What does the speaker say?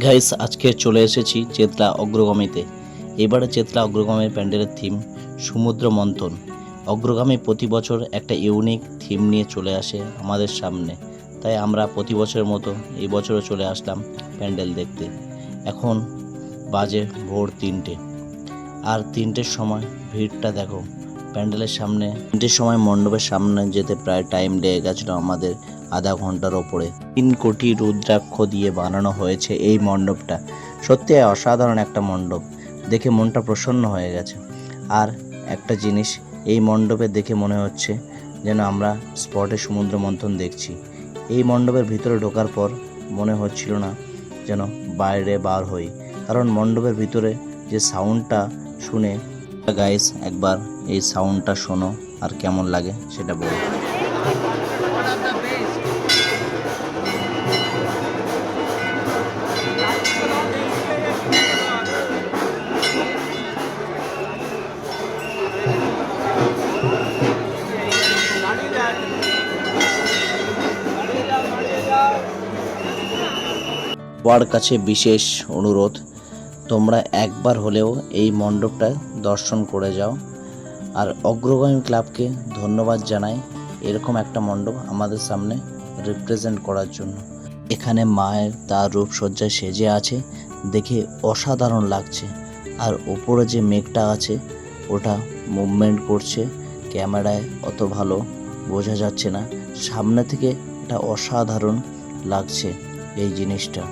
Guys, আজকে চলে এসেছি চেতলা অগ্রগামীতে। এবারে চেতলা অগ্রগামীর প্যান্ডেলের থিম সমুদ্র মন্থন। অগ্রগামী প্রতি বছর একটা ইউনিক থিম নিয়ে চলে আসে আমাদের সামনে, তাই আমরা প্রতি বছরের মতো এই বছরও চলে আসলাম প্যান্ডেল দেখতে। এখন বাজে ভোর 3টে, আর 3টের সময় ভিড়টা দেখো প্যান্ডেলের সামনে। 3টের সময় মণ্ডপের সামনে যেতে প্রায় টাইম লেগে গেছিলো আমাদের আধা ঘন্টার ওপরে। 3 কোটি রুদ্রাক্ষ দিয়ে বানানো হয়েছে এই মণ্ডপটা। সত্যি অসাধারণ একটা মণ্ডপ, দেখে মনটা প্রসন্ন হয়ে গেছে। আর একটা জিনিস, এই মণ্ডপে দেখে মনে হচ্ছে যেন আমরা স্পটে সমুদ্র মন্থন দেখছি। এই মণ্ডপের ভিতরে ঢোকার পর মনে হচ্ছিল না যেন বাইরে বার হই, কারণ মণ্ডপের ভিতরে যে সাউন্ডটা শুনে। গাইস, একবার এই সাউন্ডটা শোনো আর কেমন লাগে সেটা বলো। সবার কাছে বিশেষ অনুরোধ, তোমরা একবার হলেও এই মণ্ডপটা দর্শন করে যাও। আর অগ্রগামী ক্লাবকে ধন্যবাদ জানাই এরকম একটা মণ্ডপ আমাদের সামনে রিপ্রেজেন্ট করার জন্য। এখানে মায়ের তার রূপসজ্জায় সেজে আছে, দেখে অসাধারণ লাগছে। আর ওপরে যে মেঘটা আছে ওটা মুভমেন্ট করছে, ক্যামেরায় অত ভালো বোঝা যাচ্ছে না, সামনে থেকে এটা অসাধারণ লাগছে এই জিনিসটা।